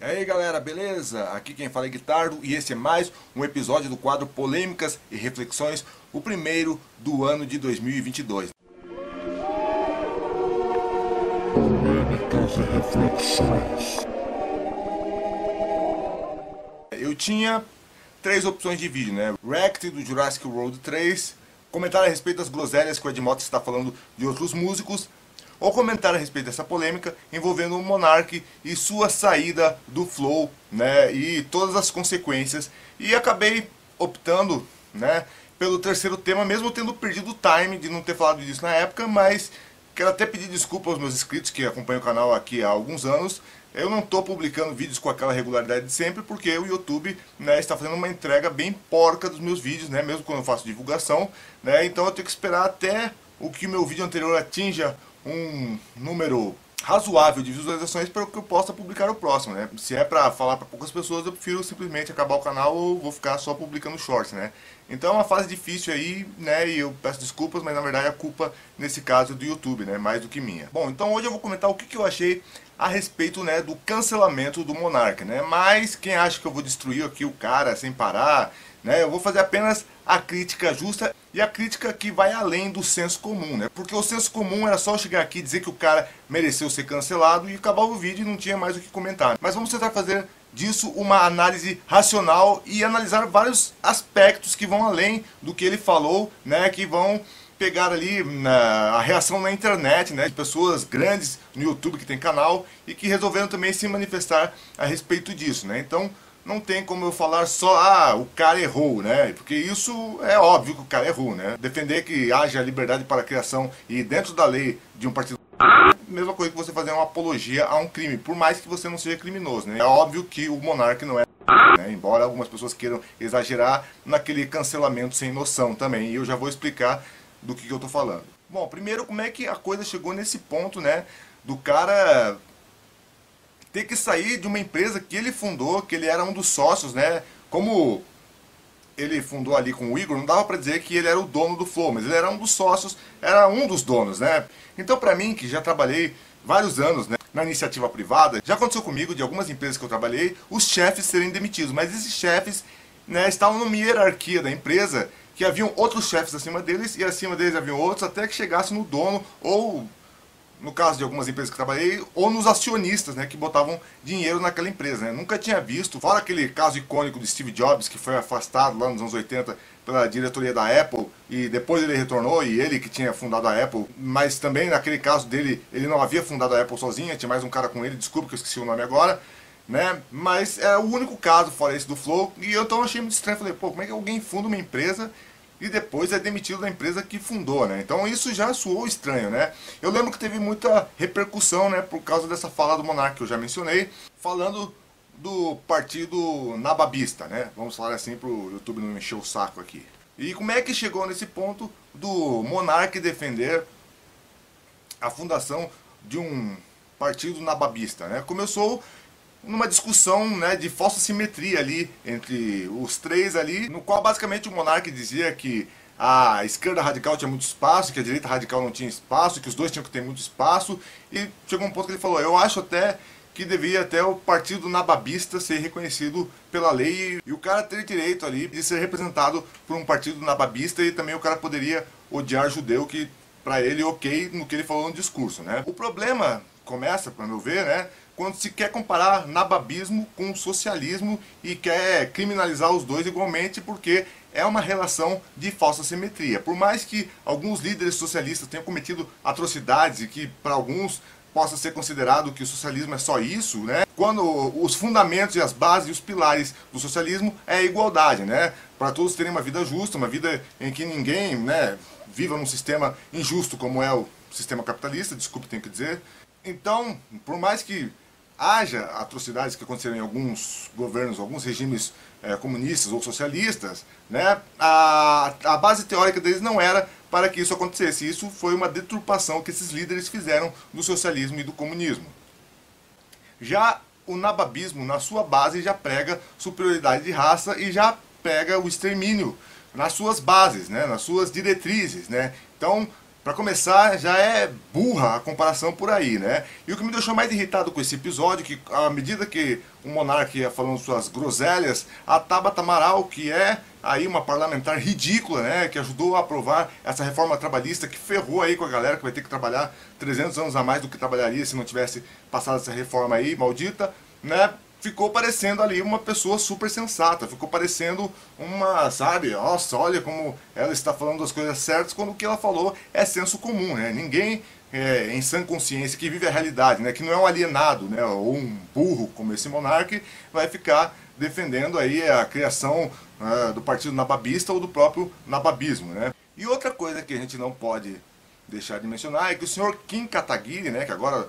E aí galera, beleza? Aqui quem fala é Guitardo e esse é mais um episódio do quadro Polêmicas e Reflexões, o primeiro do ano de 2022. Polêmicas e reflexões. Eu tinha três opções de vídeo, né? React do Jurassic World 3, comentar a respeito das groselhas que o Edmota está falando de outros músicos, ou comentar a respeito dessa polêmica envolvendo o Monark e sua saída do Flow, né, e todas as consequências. E acabei optando, né, pelo terceiro tema, mesmo tendo perdido o time de não ter falado disso na época, mas quero até pedir desculpa aos meus inscritos que acompanham o canal aqui há alguns anos. Eu não estou publicando vídeos com aquela regularidade de sempre, porque o YouTube, né, está fazendo uma entrega bem porca dos meus vídeos, né, mesmo quando eu faço divulgação, né, então eu tenho que esperar até o que o meu vídeo anterior atinja um número razoável de visualizações para que eu possa publicar o próximo, né? Se é para falar para poucas pessoas, eu prefiro simplesmente acabar o canal ou vou ficar só publicando shorts, né? Então é uma fase difícil aí, né? E eu peço desculpas, mas na verdade a culpa nesse caso é do YouTube, né? Mais do que minha. Bom, então hoje eu vou comentar o que eu achei a respeito, né, do cancelamento do Monark, né? Mas quem acha que eu vou destruir aqui o cara sem parar, né? Eu vou fazer apenas a crítica justa e a crítica que vai além do senso comum, né? Porque o senso comum era só chegar aqui e dizer que o cara mereceu ser cancelado e acabar o vídeo e não tinha mais o que comentar. Mas vamos tentar fazer disso uma análise racional e analisar vários aspectos que vão além do que ele falou, né? Que vão pegar ali a reação na internet, né, de pessoas grandes no YouTube que tem canal e que resolveram também se manifestar a respeito disso, né? Então não tem como eu falar só, o cara errou, né? Porque isso é óbvio que o cara errou, né? Defender que haja liberdade para a criação e dentro da lei de um partido, mesma coisa que você fazer uma apologia a um crime, por mais que você não seja criminoso, né? É óbvio que o Monark não é, né? Embora algumas pessoas queiram exagerar naquele cancelamento sem noção também, e eu já vou explicar do que eu estou falando. Bom, primeiro, como é que a coisa chegou nesse ponto, né, do cara ter que sair de uma empresa que ele fundou, que ele era um dos sócios, né, como ele fundou ali com o Igor, não dava para dizer que ele era o dono do Flow, mas ele era um dos sócios, era um dos donos, né. Então, para mim, que já trabalhei vários anos, né, na iniciativa privada, já aconteceu comigo, de algumas empresas que eu trabalhei, os chefes serem demitidos, mas esses chefes, né, estavam numa hierarquia da empresa, que haviam outros chefes acima deles, e acima deles haviam outros, até que chegasse no dono, ou, no caso de algumas empresas que trabalhei, ou nos acionistas, né, que botavam dinheiro naquela empresa, né. Nunca tinha visto, fora aquele caso icônico de Steve Jobs, que foi afastado lá nos anos 80 pela diretoria da Apple, e depois ele retornou, e ele que tinha fundado a Apple, mas também naquele caso dele, ele não havia fundado a Apple sozinho, tinha mais um cara com ele, desculpa que eu esqueci o nome agora, né, mas é o único caso fora esse do Flow, e eu então achei muito estranho, falei, pô, como é que alguém funda uma empresa e depois é demitido da empresa que fundou, né? Então isso já soou estranho, né? Eu lembro que teve muita repercussão, né, por causa dessa fala do Monark que eu já mencionei, falando do partido nababista, né? Vamos falar assim pro YouTube não encher o saco aqui. E como é que chegou nesse ponto do Monark defender a fundação de um partido nababista, né? Começou numa discussão, né, de falsa simetria ali entre os três ali, no qual basicamente o Monark dizia que a esquerda radical tinha muito espaço, que a direita radical não tinha espaço, que os dois tinham que ter muito espaço, e chegou um ponto que ele falou, eu acho até que deveria até o partido nababista ser reconhecido pela lei e o cara ter direito ali de ser representado por um partido nababista, e também o cara poderia odiar judeu, que pra ele ok no que ele falou no discurso, né? O problema começa, para meu ver, né, quando se quer comparar nababismo com socialismo e quer criminalizar os dois igualmente, porque é uma relação de falsa simetria. Por mais que alguns líderes socialistas tenham cometido atrocidades e que para alguns possa ser considerado que o socialismo é só isso, né? Quando os fundamentos e as bases e os pilares do socialismo é a igualdade, né? Para todos terem uma vida justa, uma vida em que ninguém, né, viva num sistema injusto como é o sistema capitalista, desculpe, tenho que dizer. Então, por mais que haja atrocidades que aconteceram em alguns governos, alguns regimes comunistas ou socialistas, né, a base teórica deles não era para que isso acontecesse. Isso foi uma deturpação que esses líderes fizeram do socialismo e do comunismo. Já o nababismo, na sua base, já prega superioridade de raça e já prega o extermínio nas suas bases, né, nas suas diretrizes, né. Então, Para começar, já é burra a comparação por aí, né? E o que me deixou mais irritado com esse episódio, que à medida que o monarca ia falando suas groselhas, a Tabata Amaral, que é aí uma parlamentar ridícula, né? Que ajudou a aprovar essa reforma trabalhista, que ferrou aí com a galera, que vai ter que trabalhar 300 anos a mais do que trabalharia se não tivesse passado essa reforma aí, maldita, né? Ficou parecendo ali uma pessoa super sensata, ficou parecendo uma, sabe, nossa, olha como ela está falando as coisas certas, quando o que ela falou é senso comum, né? Ninguém em sã consciência, que vive a realidade, né, que não é um alienado, né, ou um burro como esse monarca, vai ficar defendendo aí a criação do partido nababista ou do próprio nababismo, né? E outra coisa que a gente não pode deixar de mencionar é que o senhor Kim Kataguiri, né, que agora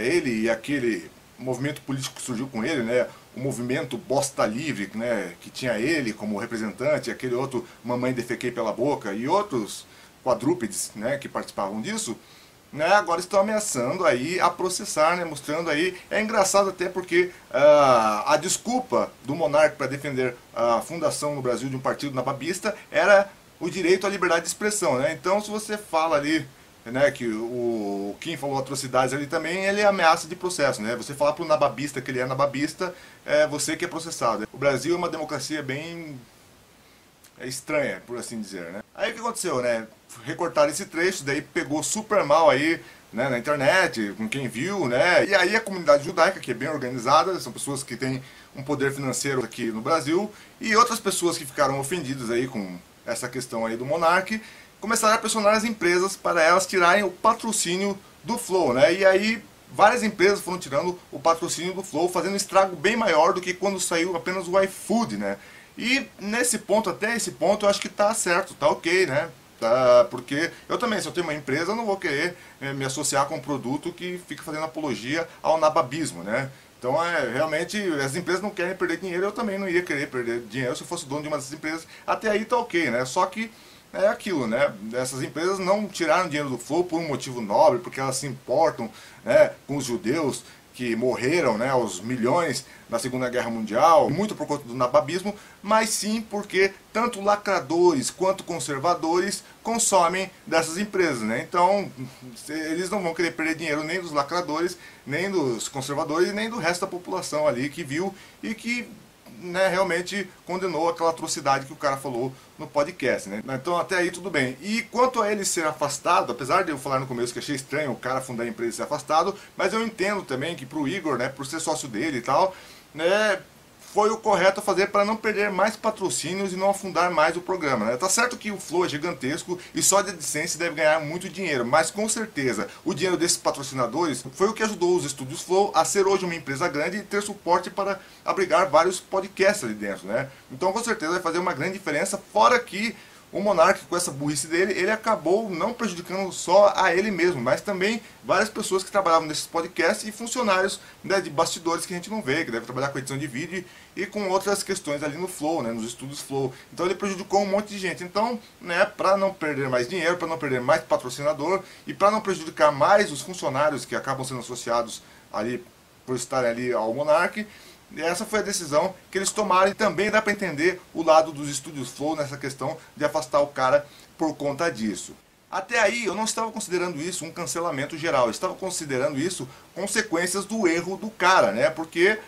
ele e aquele movimento político que surgiu com ele, né, o movimento Bosta Livre, né, que tinha ele como representante, aquele outro Mamãe Defequei Pela Boca e outros quadrúpedes, né, que participavam disso, né, agora estão ameaçando aí a processar, né, mostrando aí, é engraçado até porque a desculpa do monarca para defender a fundação no Brasil de um partido nababista era o direito à liberdade de expressão, né, então se você fala ali, né, que o Kim falou atrocidades ali também, ele é ameaça de processo, né? Você falar para o nababista que ele é nababista, é você que é processado. O Brasil é uma democracia bem estranha, por assim dizer, né? Aí o que aconteceu, né? Recortaram esse trecho, daí pegou super mal aí, né, na internet, com quem viu, né? E aí a comunidade judaica, que é bem organizada, são pessoas que têm um poder financeiro aqui no Brasil, e outras pessoas que ficaram ofendidas aí com essa questão aí do monarca, começaram a pressionar as empresas para elas tirarem o patrocínio do Flow, né? E aí várias empresas foram tirando o patrocínio do Flow, fazendo um estrago bem maior do que quando saiu apenas o iFood, né? E nesse ponto, até esse ponto, eu acho que tá certo, tá ok, né? Tá, porque eu também, se eu tenho uma empresa, eu não vou querer me associar com um produto que fica fazendo apologia ao nababismo, né? Então, realmente, as empresas não querem perder dinheiro, eu também não ia querer perder dinheiro se eu fosse dono de uma dessas empresas. Até aí tá ok, né? Só que é aquilo, né? Essas empresas não tiraram dinheiro do Flow por um motivo nobre, porque elas se importam, né, com os judeus que morreram, né, aos milhões na Segunda Guerra Mundial, muito por conta do nababismo, mas sim porque tanto lacradores quanto conservadores consomem dessas empresas, né? Então, eles não vão querer perder dinheiro nem dos lacradores, nem dos conservadores, nem do resto da população ali que viu e que, né, realmente condenou aquela atrocidade que o cara falou no podcast, né? Então até aí tudo bem. E quanto a ele ser afastado, apesar de eu falar no começo que achei estranho o cara fundar a empresa e ser afastado, mas eu entendo também que pro Igor, né, por ser sócio dele e tal, né, foi o correto a fazer para não perder mais patrocínios e não afundar mais o programa, né? Tá certo que o Flow é gigantesco e só de AdSense deve ganhar muito dinheiro, mas com certeza o dinheiro desses patrocinadores foi o que ajudou os estúdios Flow a ser hoje uma empresa grande e ter suporte para abrigar vários podcasts ali dentro, né? Então com certeza vai fazer uma grande diferença, fora que o monarca, com essa burrice dele, ele acabou não prejudicando só a ele mesmo, mas também várias pessoas que trabalhavam nesses podcasts e funcionários, né, de bastidores que a gente não vê, que deve trabalhar com edição de vídeo e com outras questões ali no Flow, né, nos estúdios Flow. Então ele prejudicou um monte de gente. Então, né, para não perder mais dinheiro, para não perder mais patrocinador e para não prejudicar mais os funcionários que acabam sendo associados ali por estarem ali ao monarca, essa foi a decisão que eles tomaram e também dá para entender o lado dos estúdios Flow nessa questão de afastar o cara por conta disso. Até aí eu não estava considerando isso um cancelamento geral, eu estava considerando isso consequências do erro do cara, né? Porque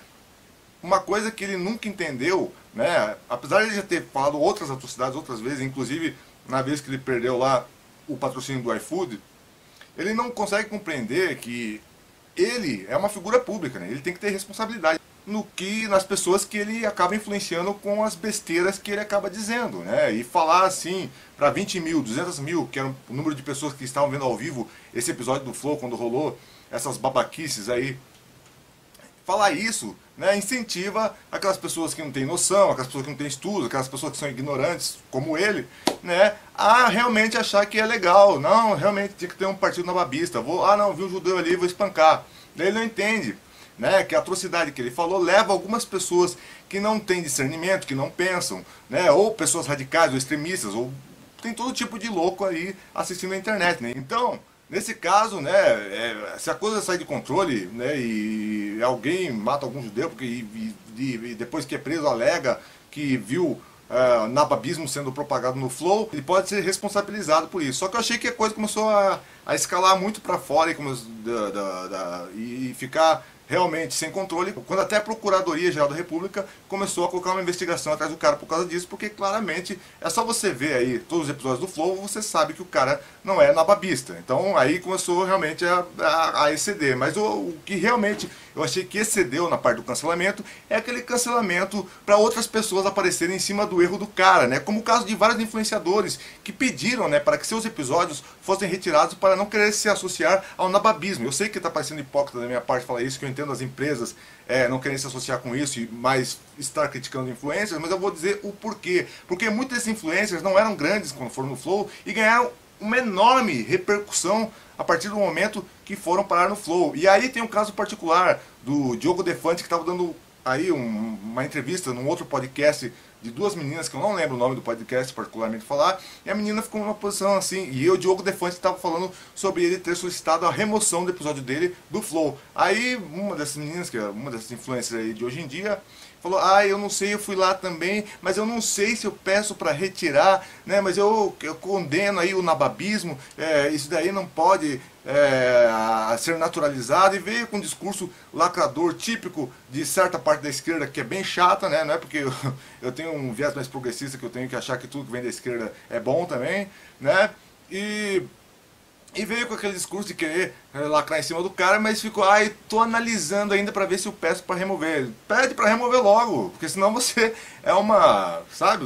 uma coisa que ele nunca entendeu, né? Apesar de ele já ter falado outras atrocidades outras vezes, inclusive na vez que ele perdeu lá o patrocínio do iFood, ele não consegue compreender que ele é uma figura pública, né? Ele tem que ter responsabilidade nas pessoas que ele acaba influenciando com as besteiras que ele acaba dizendo, né? E falar assim para 20 mil, 200 mil, que era o número de pessoas que estavam vendo ao vivo esse episódio do Flow quando rolou essas babaquices aí, falar isso, né, incentiva aquelas pessoas que não têm noção, aquelas pessoas que não têm estudo, aquelas pessoas que são ignorantes, como ele, né, a realmente achar que é legal. Não, realmente tinha que ter um partido nababista. Não, vi um judeu ali, vou espancar. Daí ele não entende, né, que a atrocidade que ele falou leva algumas pessoas que não têm discernimento, que não pensam, né, ou pessoas radicais, ou extremistas, ou tem todo tipo de louco aí assistindo a internet, né. Então, nesse caso, né, se a coisa sai de controle, né, e alguém mata algum judeu porque e depois que é preso alega que viu nababismo sendo propagado no Flow, ele pode ser responsabilizado por isso. Só que eu achei que a coisa começou a escalar muito para fora e ficar realmente sem controle, quando até a Procuradoria-Geral da República começou a colocar uma investigação atrás do cara por causa disso, porque claramente é só você ver aí todos os episódios do Flow, você sabe que o cara não é nababista. Então aí começou realmente a exceder. Mas o que realmente eu achei que excedeu na parte do cancelamento é aquele cancelamento para outras pessoas aparecerem em cima do erro do cara, né? Como o caso de vários influenciadores que pediram, né, para que seus episódios fossem retirados para não querer se associar ao nababismo. Eu sei que está parecendo hipócrita da minha parte falar isso, que eu entendo as empresas não querem se associar com isso, mas estar criticando influencers, mas eu vou dizer o porquê. Porque muitos desses influencers não eram grandes quando foram no Flow e ganharam uma enorme repercussão a partir do momento que foram parar no Flow. E aí tem um caso particular do Diogo Defante, que estava dando aí uma entrevista num outro podcast de duas meninas, que eu não lembro o nome do podcast particularmente falar, e a menina ficou numa posição assim, e o Diogo Defante estava falando sobre ele ter solicitado a remoção do episódio dele do Flow. Aí uma dessas meninas, que é uma dessas influencers aí de hoje em dia, falou, eu não sei, eu fui lá também, mas eu não sei se eu peço para retirar, né, mas eu condeno aí o nababismo, isso daí não pode ser naturalizado, e veio com um discurso lacrador típico de certa parte da esquerda, que é bem chata, né, não é porque eu tenho um viés mais progressista que eu tenho que achar que tudo que vem da esquerda é bom também, né, e veio com aquele discurso de querer lacrar em cima do cara, mas ficou, tô analisando ainda pra ver se eu peço pra remover. Pede pra remover logo, porque senão você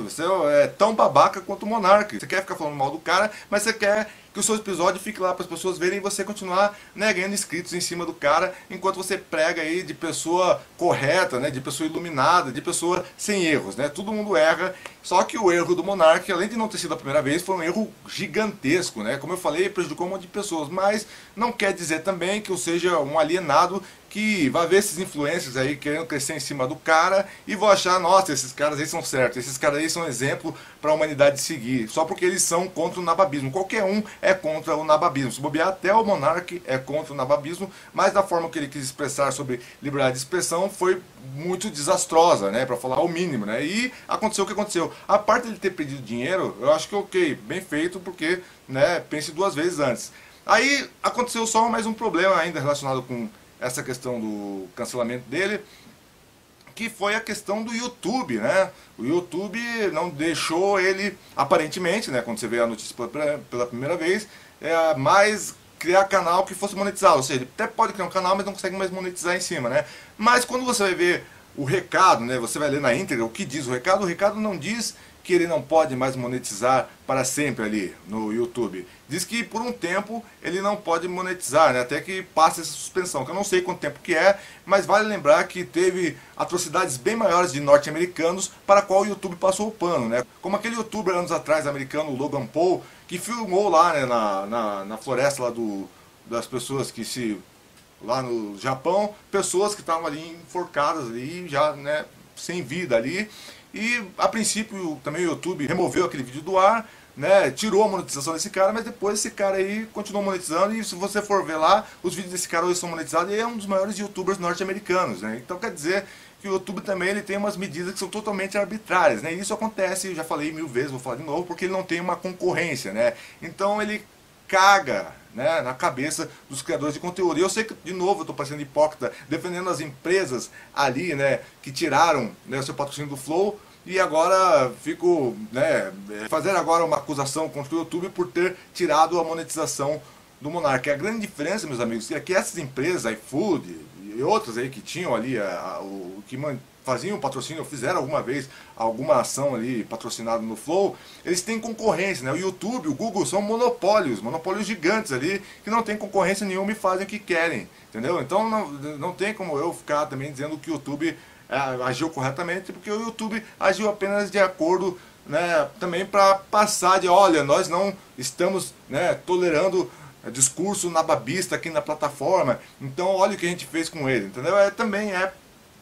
você é tão babaca quanto o Monark. Você quer ficar falando mal do cara, mas você quer que o seu episódio fique lá para as pessoas verem e você continuar, né, ganhando inscritos em cima do cara, enquanto você prega aí de pessoa correta, né, de pessoa iluminada, de pessoa sem erros, né? Todo mundo erra, só que o erro do Monark, além de não ter sido a primeira vez, foi um erro gigantesco, né? Como eu falei, prejudicou um monte de pessoas, mas não quer dizer também que eu seja um alienado que vai ver esses influencers aí querendo crescer em cima do cara e vou achar, nossa, esses caras aí são certos, esses caras aí são exemplo para a humanidade seguir, só porque eles são contra o nababismo. Qualquer um é contra o nababismo. Se bobear, até o Monark é contra o nababismo, mas da forma que ele quis expressar sobre liberdade de expressão foi muito desastrosa, né, para falar o mínimo, né? E aconteceu o que aconteceu. A parte dele ter pedido dinheiro, eu acho que ok, bem feito, porque, né, pense duas vezes antes. Aí aconteceu só mais um problema ainda relacionado com essa questão do cancelamento dele, que foi a questão do YouTube, né? O YouTube não deixou ele, aparentemente, né, quando você vê a notícia pela primeira vez, mais criar canal que fosse monetizado. Ou seja, ele até pode criar um canal, mas não consegue mais monetizar em cima, né? Mas quando você vai ver o recado, né, você vai ler na íntegra o que diz o recado não diz que ele não pode mais monetizar para sempre ali no YouTube. Diz que por um tempo ele não pode monetizar, né, até que passe essa suspensão, que eu não sei quanto tempo que é, mas vale lembrar que teve atrocidades bem maiores de norte-americanos para a qual o YouTube passou o pano, né? Como aquele youtuber anos atrás, americano, Logan Paul, que filmou lá, né, na floresta lá das pessoas que lá no Japão, pessoas que estavam ali enforcadas ali, já, né, sem vida ali. E a princípio também o YouTube removeu aquele vídeo do ar, né, tirou a monetização desse cara, mas depois esse cara aí continuou monetizando, e se você for ver lá, os vídeos desse cara hoje são monetizados, e é um dos maiores youtubers norte-americanos, né? Então quer dizer que o YouTube também ele tem umas medidas que são totalmente arbitrárias, né? E isso acontece, eu já falei 1000 vezes, vou falar de novo, porque ele não tem uma concorrência, né? Então ele caga, né, na cabeça dos criadores de conteúdo. E eu sei que, de novo, eu estou parecendo hipócrita, defendendo as empresas ali, né, que tiraram, né, o seu patrocínio do Flow, e agora fico, né, fazendo agora uma acusação contra o YouTube por ter tirado a monetização do Monark. A grande diferença, meus amigos, é que essas empresas, iFood e outras aí que tinham ali, que faziam patrocínio, fizeram alguma vez alguma ação ali patrocinada no Flow, eles têm concorrência, né? O YouTube, o Google são monopólios gigantes ali, que não tem concorrência nenhuma e fazem o que querem, entendeu? Então não tem como eu ficar também dizendo que o YouTube agiu corretamente, porque o YouTube agiu apenas de acordo, né, também para passar de, olha, nós não estamos, né, tolerando discurso nababista aqui na plataforma, então olha o que a gente fez com ele, entendeu? Também é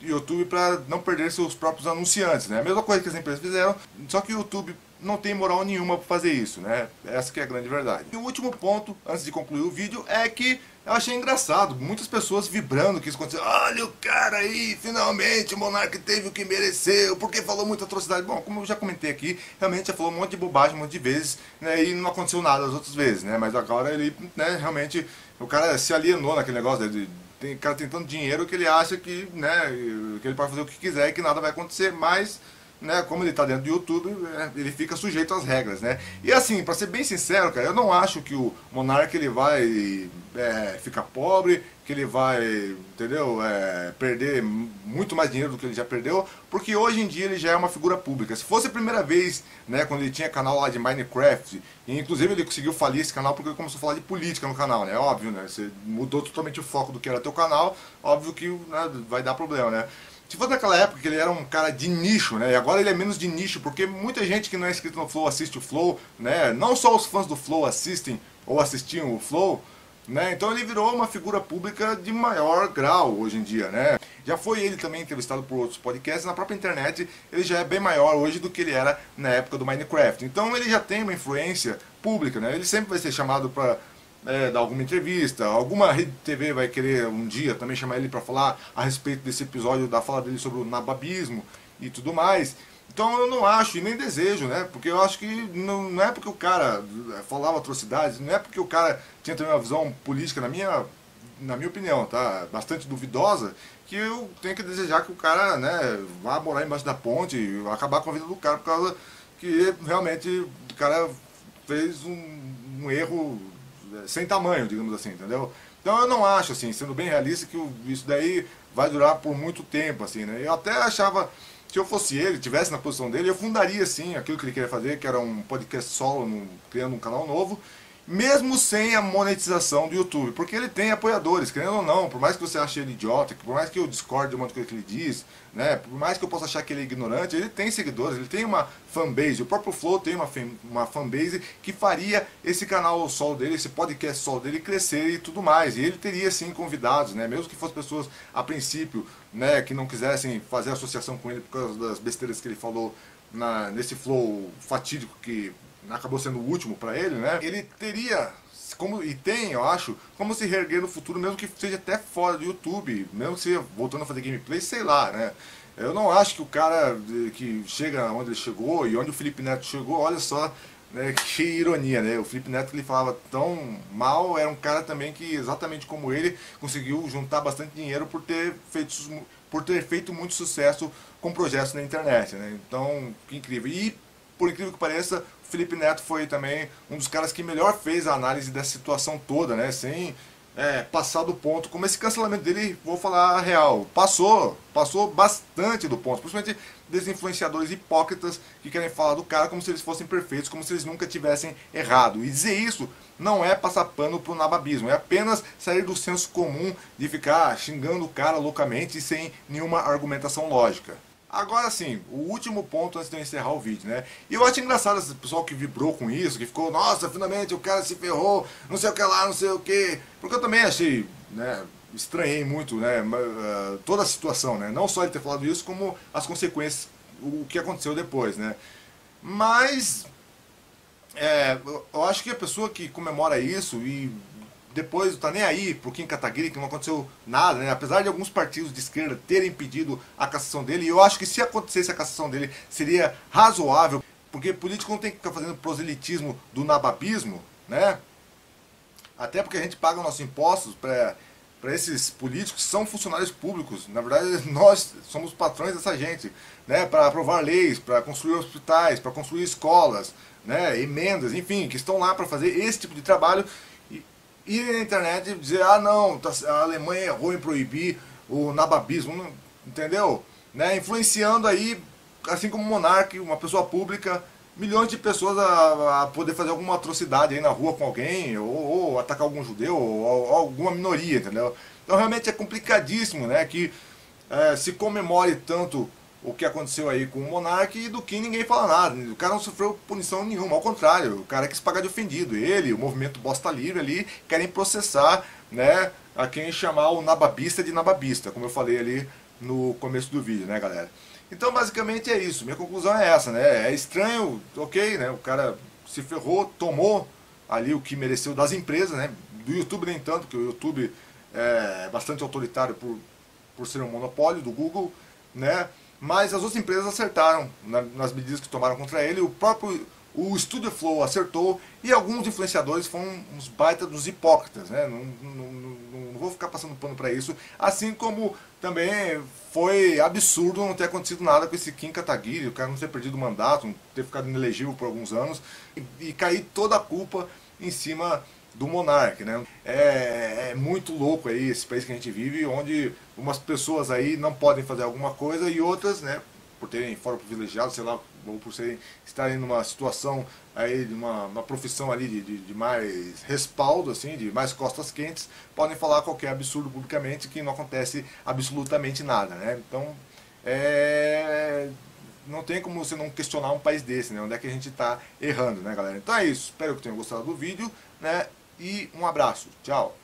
YouTube para não perder seus próprios anunciantes, né? A mesma coisa que as empresas fizeram, só que o YouTube não tem moral nenhuma para fazer isso, né? Essa que é a grande verdade. E o último ponto, antes de concluir o vídeo, é que eu achei engraçado, muitas pessoas vibrando que isso aconteceu. Olha o cara aí, finalmente o Monark teve o que mereceu, porque falou muita atrocidade. Bom, como eu já comentei aqui, realmente já falou um monte de bobagem, um monte de vezes, né, e não aconteceu nada as outras vezes, né, mas agora ele, né, realmente, o cara se alienou naquele negócio, né, tem cara tem tanto dinheiro que ele acha que, né, que ele pode fazer o que quiser e que nada vai acontecer, mas, né, como ele está dentro do YouTube, ele fica sujeito às regras, né? E assim, para ser bem sincero, cara, eu não acho que o Monark ele vai ficar pobre, que ele vai, entendeu, perder muito mais dinheiro do que ele já perdeu, porque hoje em dia ele já é uma figura pública. Se fosse a primeira vez, né, quando ele tinha canal lá de Minecraft, e inclusive ele conseguiu falir esse canal porque ele começou a falar de política no canal, né? Óbvio, né? Você mudou totalmente o foco do que era teu canal, óbvio que, né, vai dar problema, né? Se fosse naquela época que ele era um cara de nicho, né? E agora ele é menos de nicho, porque muita gente que não é inscrito no Flow assiste o Flow, né? Não só os fãs do Flow assistem ou assistiam o Flow, né? Então ele virou uma figura pública de maior grau hoje em dia, né? Já foi ele também entrevistado por outros podcasts, na própria internet ele já é bem maior hoje do que ele era na época do Minecraft. Então ele já tem uma influência pública, né? Ele sempre vai ser chamado para dar alguma entrevista, alguma rede de TV vai querer um dia também chamar ele para falar a respeito desse episódio da fala dele sobre o nababismo e tudo mais. Então eu não acho e nem desejo, né? Porque eu acho que não é porque o cara falava atrocidades, não é porque o cara tinha também uma visão política, na minha opinião, tá? Bastante duvidosa, que eu tenho que desejar que o cara, né, vá morar embaixo da ponte e acabar com a vida do cara por causa que realmente o cara fez um erro sem tamanho, digamos assim, entendeu? Então eu não acho, assim, sendo bem realista, que isso daí vai durar por muito tempo, assim, né? Eu até achava, se eu fosse ele, tivesse na posição dele, eu fundaria, sim, aquilo que ele queria fazer, que era um podcast solo, criando um canal novo, mesmo sem a monetização do YouTube, porque ele tem apoiadores, querendo ou não, por mais que você ache ele idiota, por mais que eu discorde de um monte de coisa que ele diz, né, por mais que eu possa achar que ele é ignorante, ele tem seguidores, ele tem uma fanbase, o próprio Flow tem uma fanbase que faria esse canal solo dele, esse podcast solo dele crescer e tudo mais, e ele teria sim convidados, né, mesmo que fossem pessoas a princípio, né, que não quisessem fazer associação com ele por causa das besteiras que ele falou nesse Flow fatídico que acabou sendo o último para ele, né? Ele teria, e tem, eu acho, como se reerguer no futuro, mesmo que seja até fora do YouTube, mesmo que seja voltando a fazer gameplay, sei lá, né? Eu não acho que o cara que chega onde ele chegou e onde o Felipe Neto chegou, olha só, né, que ironia, né? O Felipe Neto, que ele falava tão mal, era um cara também que, exatamente como ele, conseguiu juntar bastante dinheiro por ter feito muito sucesso com projetos na internet, né? Então, que incrível. E, por incrível que pareça, o Felipe Neto foi também um dos caras que melhor fez a análise dessa situação toda, né? Sem passar do ponto. Como esse cancelamento dele, vou falar a real, passou bastante do ponto. Principalmente dos influenciadores hipócritas que querem falar do cara como se eles fossem perfeitos, como se eles nunca tivessem errado. E dizer isso não é passar pano pro nababismo, é apenas sair do senso comum de ficar xingando o cara loucamente e sem nenhuma argumentação lógica. Agora sim, o último ponto antes de eu encerrar o vídeo, né? E eu acho engraçado esse pessoal que vibrou com isso, que ficou, nossa, finalmente o cara se ferrou, não sei o que lá, não sei o que. Porque eu também achei, né, estranhei muito, né, toda a situação, né? Não só ele ter falado isso, como as consequências, o que aconteceu depois, né? Mas, eu acho que a pessoa que comemora isso e depois não tá nem aí pro Kim Kataguiri, que não aconteceu nada, né? Apesar de alguns partidos de esquerda terem pedido a cassação dele, eu acho que se acontecesse a cassação dele seria razoável, porque político não tem que ficar fazendo proselitismo do nababismo, né? Até porque a gente paga nossos impostos para esses políticos que são funcionários públicos. Na verdade, nós somos patrões dessa gente, né? Para aprovar leis, para construir hospitais, para construir escolas, né? Emendas, enfim, que estão lá para fazer esse tipo de trabalho. Ir na internet e dizer, ah não, a Alemanha errou em proibir o nababismo, entendeu? Né? Influenciando aí, assim como o Monark, uma pessoa pública, milhões de pessoas a poder fazer alguma atrocidade aí na rua com alguém, ou atacar algum judeu, ou alguma minoria, entendeu? Então realmente é complicadíssimo, né, que se comemore tanto o que aconteceu aí com o Monark e do que ninguém fala nada. O cara não sofreu punição nenhuma, ao contrário, o cara quis pagar de ofendido. Ele, o movimento Bosta Livre ali, querem processar, né, a quem chamar o nababista de nababista, como eu falei ali no começo do vídeo, né, galera? Então basicamente é isso, minha conclusão é essa, né? É estranho, ok, né? O cara se ferrou, tomou ali o que mereceu das empresas, né? Do YouTube nem tanto, porque o YouTube é bastante autoritário por ser um monopólio do Google, né? Mas as outras empresas acertaram nas medidas que tomaram contra ele. O Studio Flow acertou, e alguns influenciadores foram uns baita dos hipócritas, né? Não vou ficar passando pano para isso. Assim como também foi absurdo não ter acontecido nada com esse Kim Kataguiri, o cara não ter perdido o mandato, não ter ficado inelegível por alguns anos, e cair toda a culpa em cima do Monark, né? É muito louco aí esse país que a gente vive, onde umas pessoas aí não podem fazer alguma coisa e outras, né, por terem fora privilegiado, sei lá, ou por estarem numa situação aí, de uma profissão ali de mais respaldo, assim, de mais costas quentes, podem falar qualquer absurdo publicamente que não acontece absolutamente nada, né? Então, não tem como você não questionar um país desse, né? Onde é que a gente está errando, né, galera? Então é isso, espero que tenham gostado do vídeo, né? E um abraço, tchau!